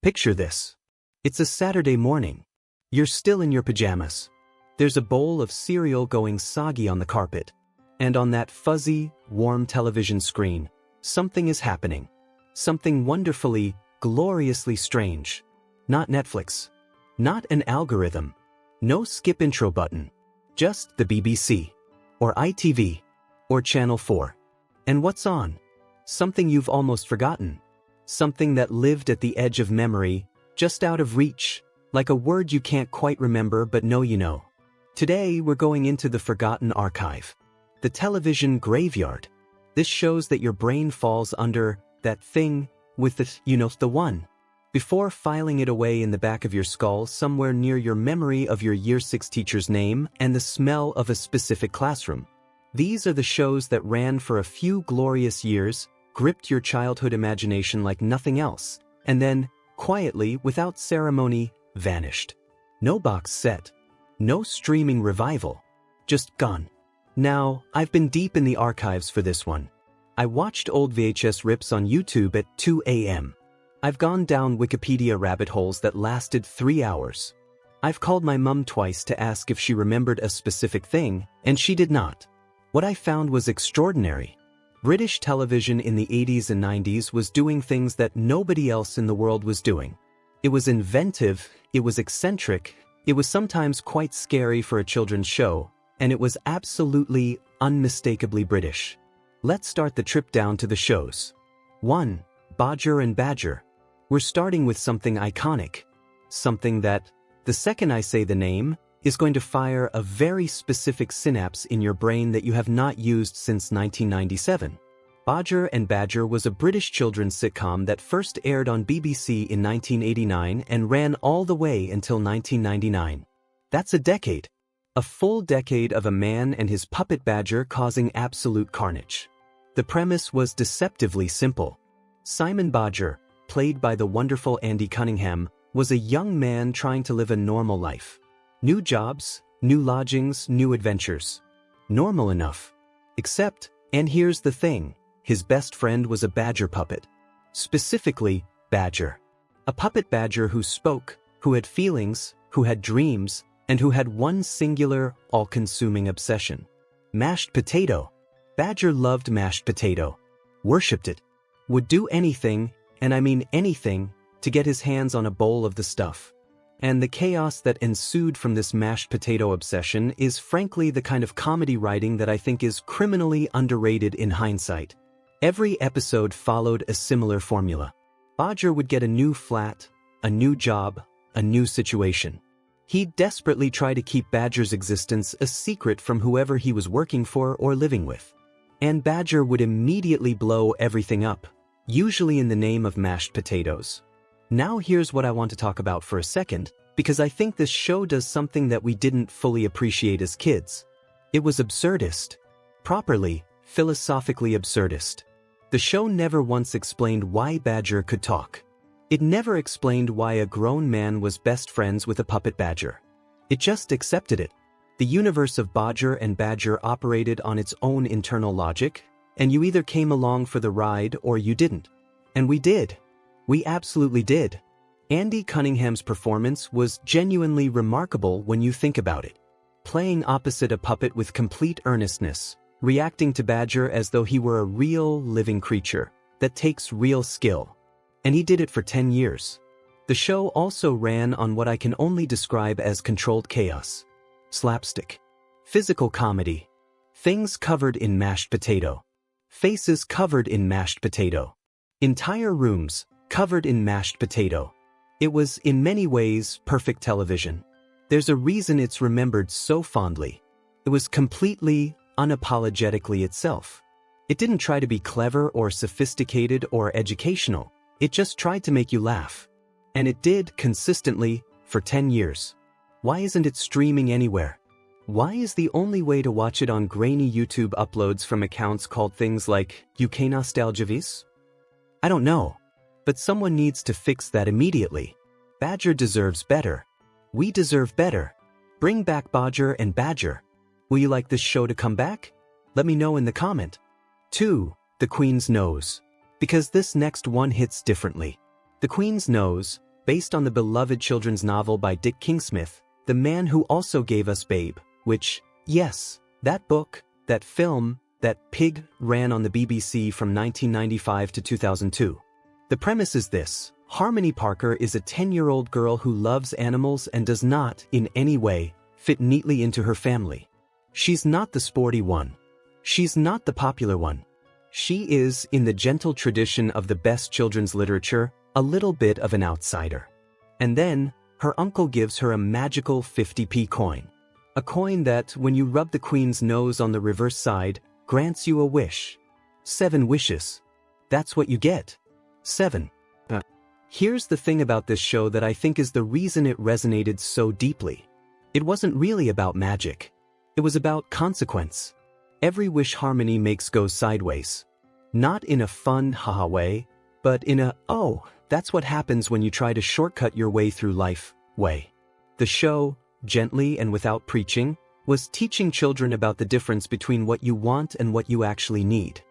Picture this. It's a Saturday morning. You're still in your pajamas. There's a bowl of cereal going soggy on the carpet. And on that fuzzy, warm television screen, something is happening. Something wonderfully, gloriously strange. Not Netflix. Not an algorithm. No skip intro button. Just the BBC. Or ITV. Or Channel 4. And what's on? Something you've almost forgotten. Something that lived at the edge of memory, just out of reach, like a word you can't quite remember but know you know. Today we're going into the forgotten archive. The television graveyard. This shows that your brain falls under that thing with the one. Before filing it away in the back of your skull somewhere near your memory of your Year 6 teacher's name and the smell of a specific classroom. These are the shows that ran for a few glorious years, gripped your childhood imagination like nothing else, and then, quietly, without ceremony, vanished. No box set. No streaming revival. Just gone. Now, I've been deep in the archives for this one. I watched old VHS rips on YouTube at 2 a.m. I've gone down Wikipedia rabbit holes that lasted 3 hours. I've called my mum twice to ask if she remembered a specific thing, and she did not. What I found was extraordinary. British television in the 80s and 90s was doing things that nobody else in the world was doing. It was inventive, it was eccentric, it was sometimes quite scary for a children's show, and it was absolutely, unmistakably British. Let's start the trip down to the shows. 1. Bodger and Badger. We're starting with something iconic. Something that, the second I say the name, is going to fire a very specific synapse in your brain that you have not used since 1997. Bodger and Badger was a British children's sitcom that first aired on BBC in 1989 and ran all the way until 1999. That's a decade. A full decade of a man and his puppet badger causing absolute carnage. The premise was deceptively simple. Simon Bodger, played by the wonderful Andy Cunningham, was a young man trying to live a normal life. New jobs, new lodgings, new adventures. Normal enough. Except, and here's the thing, his best friend was a badger puppet. Specifically, Badger. A puppet badger who spoke, who had feelings, who had dreams, and who had one singular, all-consuming obsession. Mashed potato. Badger loved mashed potato. Worshipped it. Would do anything, and I mean anything, to get his hands on a bowl of the stuff. And the chaos that ensued from this mashed potato obsession is frankly the kind of comedy writing that I think is criminally underrated in hindsight. Every episode followed a similar formula. Bodger would get a new flat, a new job, a new situation. He'd desperately try to keep Badger's existence a secret from whoever he was working for or living with. And Badger would immediately blow everything up, usually in the name of mashed potatoes. Now here's what I want to talk about for a second, because I think this show does something that we didn't fully appreciate as kids. It was absurdist. Properly, philosophically absurdist. The show never once explained why Badger could talk. It never explained why a grown man was best friends with a puppet badger. It just accepted it. The universe of Bodger and Badger operated on its own internal logic, and you either came along for the ride or you didn't. And we did. We absolutely did. Andy Cunningham's performance was genuinely remarkable when you think about it. Playing opposite a puppet with complete earnestness, reacting to Badger as though he were a real, living creature that takes real skill. And he did it for 10 years. The show also ran on what I can only describe as controlled chaos. Slapstick. Physical comedy. Things covered in mashed potato. Faces covered in mashed potato. Entire rooms covered in mashed potato. It was, in many ways, perfect television. There's a reason it's remembered so fondly. It was completely, unapologetically itself. It didn't try to be clever or sophisticated or educational. It just tried to make you laugh. And it did, consistently, for 10 years. Why isn't it streaming anywhere? Why is the only way to watch it on grainy YouTube uploads from accounts called things like UK Nostalgiavis? I don't know. But someone needs to fix that immediately. Badger deserves better. We deserve better. Bring back Bodger and Badger. Will you like this show to come back? Let me know in the comment. 2. The Queen's Nose. Because this next one hits differently. The Queen's Nose, based on the beloved children's novel by Dick Kingsmith, the man who also gave us Babe, which, yes, that book, that film, that pig ran on the BBC from 1995 to 2002. The premise is this: Harmony Parker is a 10-year-old girl who loves animals and does not, in any way, fit neatly into her family. She's not the sporty one. She's not the popular one. She is, in the gentle tradition of the best children's literature, a little bit of an outsider. And then, her uncle gives her a magical 50p coin. A coin that, when you rub the queen's nose on the reverse side, grants you a wish. 7 wishes. That's what you get. 7. Here's the thing about this show that I think is the reason it resonated so deeply. It wasn't really about magic. It was about consequence. Every wish Harmony makes goes sideways. Not in a fun, haha way, but in a, oh, that's what happens when you try to shortcut your way through life way. The show, gently and without preaching, was teaching children about the difference between what you want and what you actually need.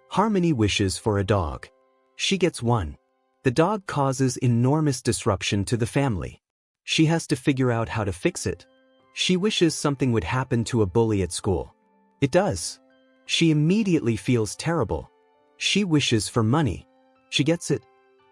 Harmony wishes for a dog. She gets one. The dog causes enormous disruption to the family. She has to figure out how to fix it. She wishes something would happen to a bully at school. It does. She immediately feels terrible. She wishes for money. She gets it.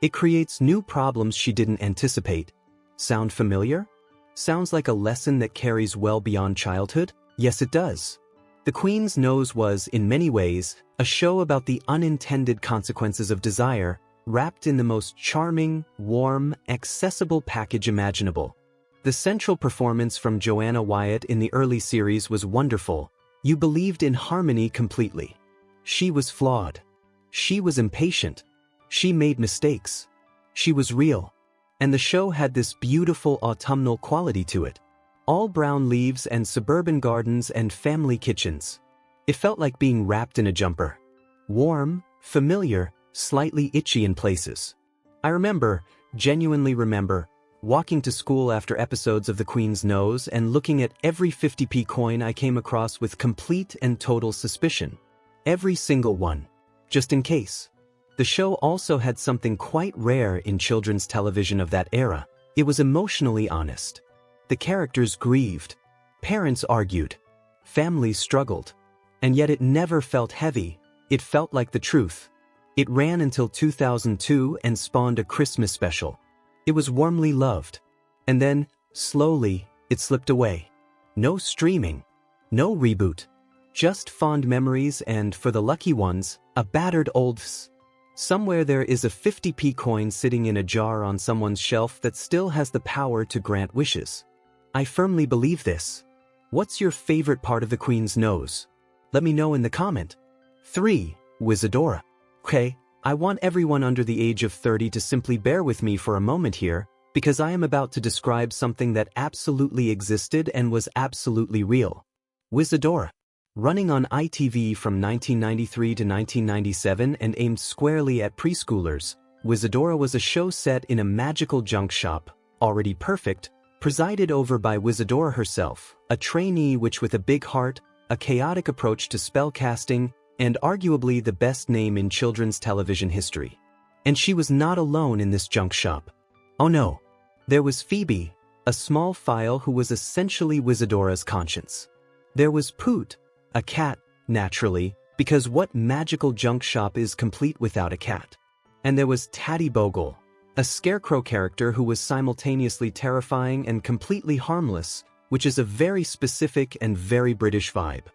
It creates new problems she didn't anticipate. Sound familiar? Sounds like a lesson that carries well beyond childhood? Yes, it does. The Queen's Nose was, in many ways, a show about the unintended consequences of desire, wrapped in the most charming, warm, accessible package imaginable. The central performance from Joanna Wyatt in the early series was wonderful. You believed in Harmony completely. She was flawed. She was impatient. She made mistakes. She was real. And the show had this beautiful autumnal quality to it. All brown leaves and suburban gardens and family kitchens. It felt like being wrapped in a jumper. Warm, familiar, slightly itchy in places. I genuinely remember, walking to school after episodes of The Queen's Nose and looking at every 50p coin I came across with complete and total suspicion. Every single one. Just in case. The show also had something quite rare in children's television of that era. It was emotionally honest. The characters grieved. Parents argued. Families struggled. And yet it never felt heavy. It felt like the truth. It ran until 2002 and spawned a Christmas special. It was warmly loved. And then, slowly, it slipped away. No streaming. No reboot. Just fond memories and, for the lucky ones, a battered old Somewhere there is a 50p coin sitting in a jar on someone's shelf that still has the power to grant wishes. I firmly believe this. What's your favorite part of The Queen's Nose? Let me know in the comment. 3. Wizadora. Okay, I want everyone under the age of 30 to simply bear with me for a moment here, because I am about to describe something that absolutely existed and was absolutely real. Wizadora. Running on ITV from 1993 to 1997 and aimed squarely at preschoolers, Wizadora was a show set in a magical junk shop, already perfect, presided over by Wizadora herself, a trainee with a big heart, a chaotic approach to spellcasting, and arguably the best name in children's television history. And she was not alone in this junk shop. Oh no. There was Phoebe, a small file who was essentially Wizadora's conscience. There was Poot, a cat, naturally, because what magical junk shop is complete without a cat? And there was Tatty Bogle, a scarecrow character who was simultaneously terrifying and completely harmless, which is a very specific and very British vibe.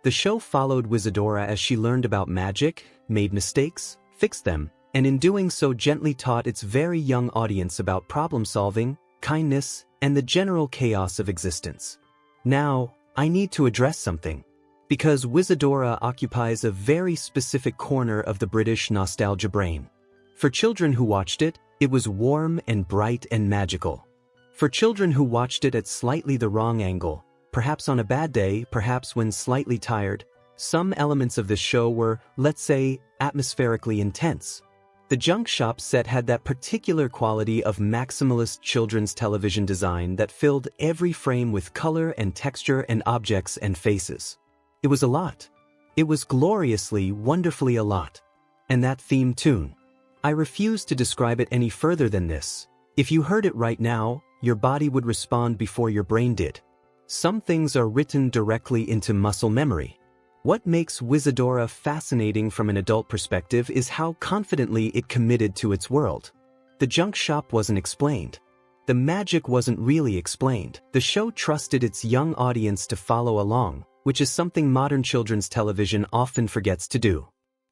The show followed Wizadora as she learned about magic, made mistakes, fixed them, and in doing so gently taught its very young audience about problem-solving, kindness, and the general chaos of existence. Now, I need to address something. Because Wizadora occupies a very specific corner of the British nostalgia brain. For children who watched it, it was warm and bright and magical. For children who watched it at slightly the wrong angle, perhaps on a bad day, perhaps when slightly tired, some elements of the show were, let's say, atmospherically intense. The junk shop set had that particular quality of maximalist children's television design that filled every frame with color and texture and objects and faces. It was a lot. It was gloriously, wonderfully a lot. And that theme tune. I refuse to describe it any further than this. If you heard it right now, your body would respond before your brain did. Some things are written directly into muscle memory. What makes Wizadora fascinating from an adult perspective is how confidently it committed to its world. The junk shop wasn't explained. The magic wasn't really explained. The show trusted its young audience to follow along, which is something modern children's television often forgets to do.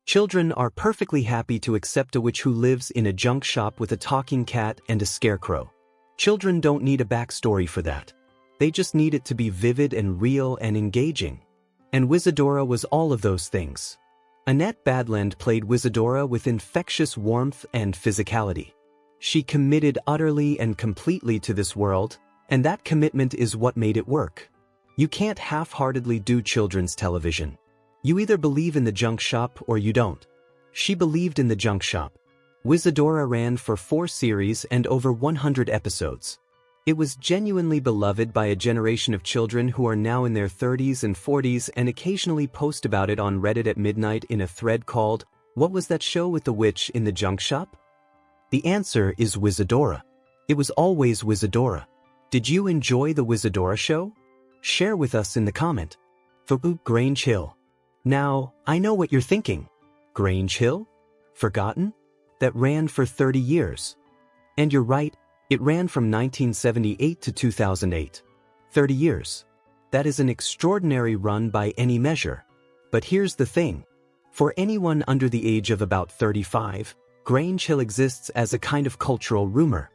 Children are perfectly happy to accept a witch who lives in a junk shop with a talking cat and a scarecrow. Children don't need a backstory for that. They just need it to be vivid and real and engaging. And Wizadora was all of those things. Annette Badland played Wizadora with infectious warmth and physicality. She committed utterly and completely to this world, and that commitment is what made it work. You can't half-heartedly do children's television. You either believe in the junk shop or you don't. She believed in the junk shop. Wizadora ran for 4 series and over 100 episodes. It was genuinely beloved by a generation of children who are now in their 30s and 40s and occasionally post about it on Reddit at midnight in a thread called, "What was that show with the witch in the junk shop?" The answer is Wizadora. It was always Wizadora. Did you enjoy the Wizadora show? Share with us in the comment. For Grange Hill. Now, I know what you're thinking. Grange Hill? Forgotten? That ran for 30 years. And you're right. It ran from 1978 to 2008. 30 years. That is an extraordinary run by any measure. But here's the thing. For anyone under the age of about 35, Grange Hill exists as a kind of cultural rumor.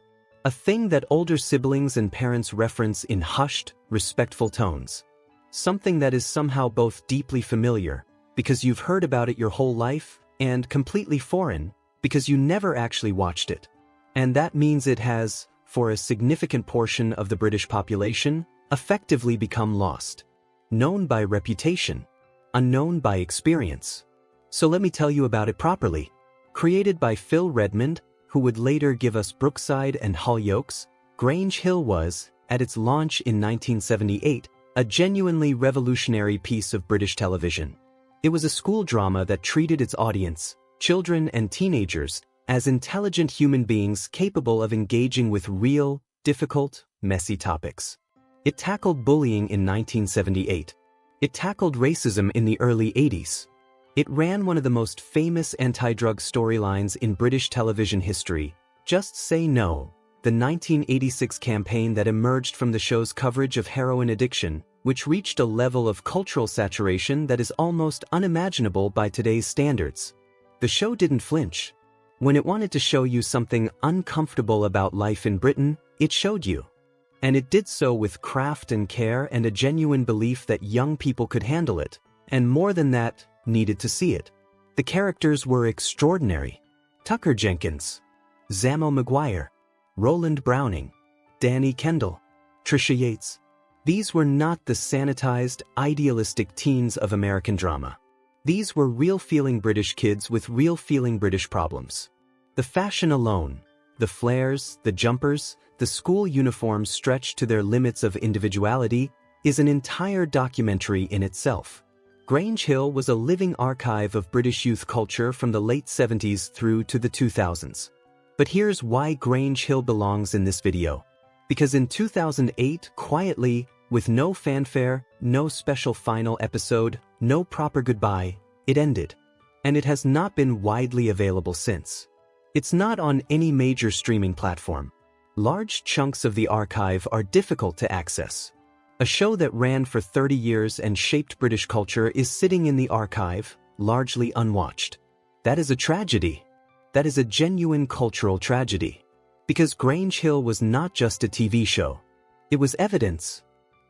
A thing that older siblings and parents reference in hushed, respectful tones. Something that is somehow both deeply familiar, because you've heard about it your whole life, and completely foreign, because you never actually watched it. And that means it has, for a significant portion of the British population, effectively become lost. Known by reputation, unknown by experience. So let me tell you about it properly. Created by Phil Redmond, who would later give us Brookside and Hollyoaks, Grange Hill was, at its launch in 1978, a genuinely revolutionary piece of British television. It was a school drama that treated its audience, children and teenagers, as intelligent human beings capable of engaging with real, difficult, messy topics. It tackled bullying in 1978. It tackled racism in the early 80s. It ran one of the most famous anti-drug storylines in British television history, Just Say No, the 1986 campaign that emerged from the show's coverage of heroin addiction, which reached a level of cultural saturation that is almost unimaginable by today's standards. The show didn't flinch. When it wanted to show you something uncomfortable about life in Britain, it showed you. And it did so with craft and care and a genuine belief that young people could handle it, and more than that, needed to see it. The characters were extraordinary. Tucker Jenkins, Zamo Maguire, Roland Browning, Danny Kendall, Trisha Yates. These were not the sanitized, idealistic teens of American drama. These were real-feeling British kids with real-feeling British problems. The fashion alone, the flares, the jumpers, the school uniforms stretched to their limits of individuality, is an entire documentary in itself. Grange Hill was a living archive of British youth culture from the late 70s through to the 2000s. But here's why Grange Hill belongs in this video. Because in 2008, quietly, with no fanfare, no special final episode, no proper goodbye, it ended. And it has not been widely available since. It's not on any major streaming platform. Large chunks of the archive are difficult to access. A show that ran for 30 years and shaped British culture is sitting in the archive, largely unwatched. That is a tragedy. That is a genuine cultural tragedy. Because Grange Hill was not just a TV show. It was evidence.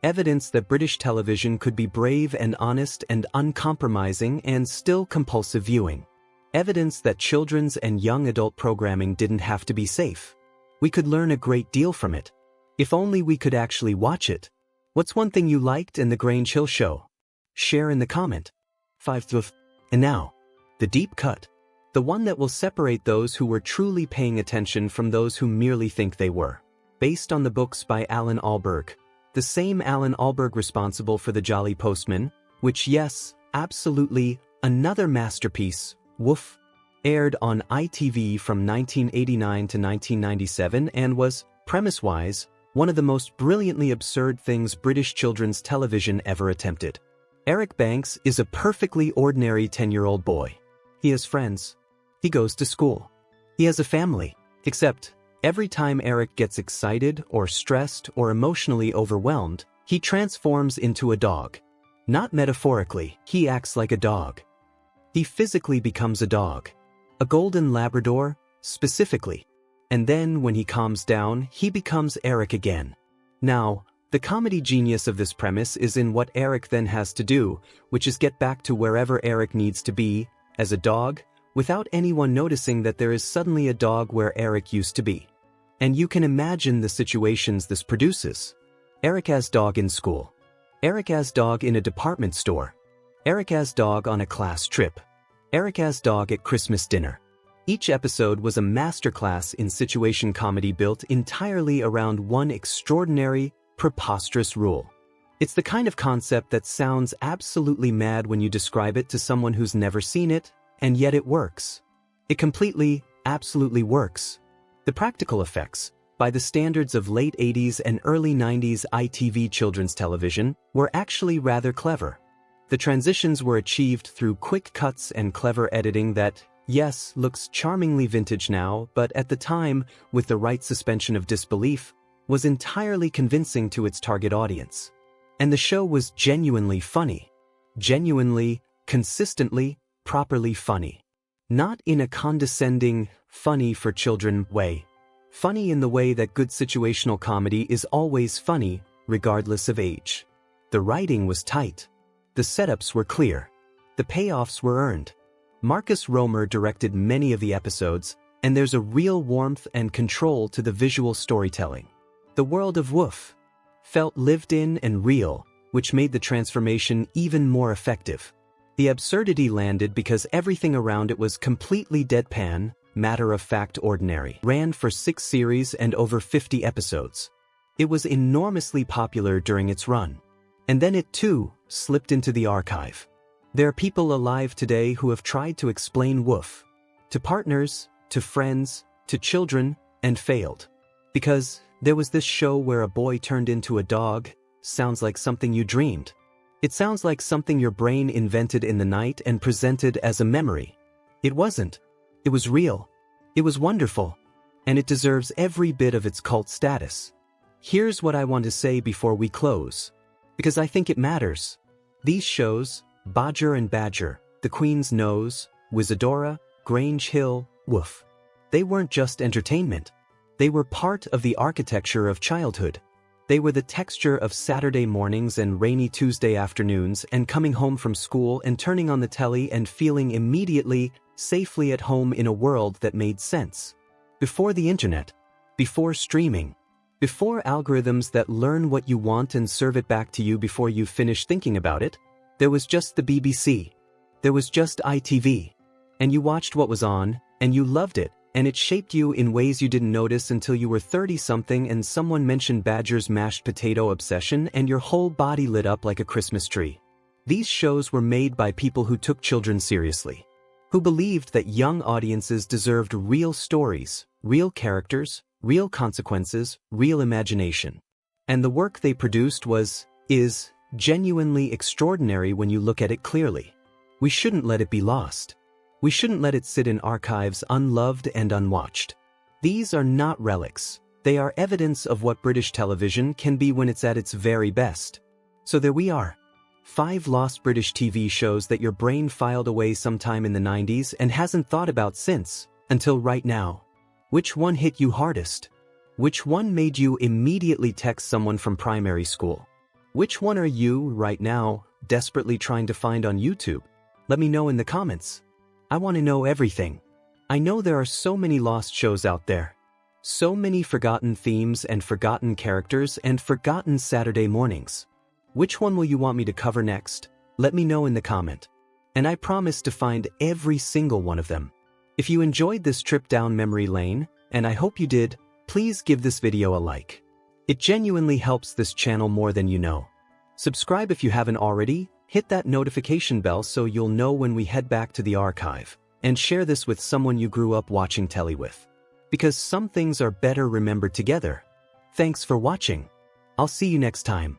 Evidence that British television could be brave and honest and uncompromising and still compulsive viewing. Evidence that children's and young adult programming didn't have to be safe. We could learn a great deal from it. If only we could actually watch it. What's one thing you liked in the Grange Hill show? Share in the comment. 5. And now, the deep cut. The one that will separate those who were truly paying attention from those who merely think they were. Based on the books by Alan Alberg. The same Alan Alberg responsible for The Jolly Postman, which yes, absolutely, another masterpiece, woof. aired on ITV from 1989 to 1997 and was, premise-wise, one of the most brilliantly absurd things British children's television ever attempted. Eric Banks is a perfectly ordinary 10-year-old boy. He has friends. He goes to school. He has a family. Except, every time Eric gets excited or stressed or emotionally overwhelmed, he transforms into a dog. Not metaphorically, he acts like a dog. He physically becomes a dog. A golden Labrador, specifically. And then, when he calms down, he becomes Eric again. Now, the comedy genius of this premise is in what Eric then has to do, which is get back to wherever Eric needs to be, as a dog, without anyone noticing that there is suddenly a dog where Eric used to be. And you can imagine the situations this produces. Eric as dog in school. Eric as dog in a department store. Eric as dog on a class trip. Eric as dog at Christmas dinner. Each episode was a masterclass in situation comedy built entirely around one extraordinary, preposterous rule. It's the kind of concept that sounds absolutely mad when you describe it to someone who's never seen it, and yet it works. It completely, absolutely works. The practical effects, by the standards of late 80s and early 90s ITV children's television, were actually rather clever. The transitions were achieved through quick cuts and clever editing that, yes, looks charmingly vintage now, but at the time, with the right suspension of disbelief, was entirely convincing to its target audience. And the show was genuinely funny. Genuinely, consistently, properly funny. Not in a condescending, funny for children way. Funny in the way that good situational comedy is always funny, regardless of age. The writing was tight. The setups were clear. The payoffs were earned. Marcus Romer directed many of the episodes, and there's a real warmth and control to the visual storytelling. The world of Woof felt lived in and real, which made the transformation even more effective. The absurdity landed because everything around it was completely deadpan, matter-of-fact ordinary. Ran for 6 series and over 50 episodes. It was enormously popular during its run. And then it too slipped into the archive. There are people alive today who have tried to explain Woof to partners, to friends, to children, and failed. Because there was this show where a boy turned into a dog, sounds like something you dreamed. It sounds like something your brain invented in the night and presented as a memory. It wasn't. It was real. It was wonderful. And it deserves every bit of its cult status. Here's what I want to say before we close. Because I think it matters. These shows, Bodger and Badger, The Queen's Nose, Wizadora, Grange Hill, Woof. They weren't just entertainment. They were part of the architecture of childhood. They were the texture of Saturday mornings and rainy Tuesday afternoons and coming home from school and turning on the telly and feeling immediately, safely at home in a world that made sense. Before the internet. Before streaming. Before algorithms that learn what you want and serve it back to you before you finish thinking about it, there was just the BBC. There was just ITV. And you watched what was on, and you loved it, and it shaped you in ways you didn't notice until you were 30-something and someone mentioned Badger's mashed potato obsession and your whole body lit up like a Christmas tree. These shows were made by people who took children seriously, who believed that young audiences deserved real stories, real characters, real consequences, real imagination. And the work they produced is genuinely extraordinary when you look at it clearly. We shouldn't let it be lost. We shouldn't let it sit in archives unloved and unwatched. These are not relics. They are evidence of what British television can be when it's at its very best. So there we are. 5 lost British TV shows that your brain filed away sometime in the 90s and hasn't thought about since, until right now. Which one hit you hardest? Which one made you immediately text someone from primary school? Which one are you, right now, desperately trying to find on YouTube? Let me know in the comments. I want to know everything. I know there are so many lost shows out there. So many forgotten themes and forgotten characters and forgotten Saturday mornings. Which one will you want me to cover next? Let me know in the comment. And I promise to find every single one of them. If you enjoyed this trip down memory lane, and I hope you did, please give this video a like. It genuinely helps this channel more than you know. Subscribe if you haven't already, hit that notification bell so you'll know when we head back to the archive. And share this with someone you grew up watching telly with. Because some things are better remembered together. Thanks for watching. I'll see you next time.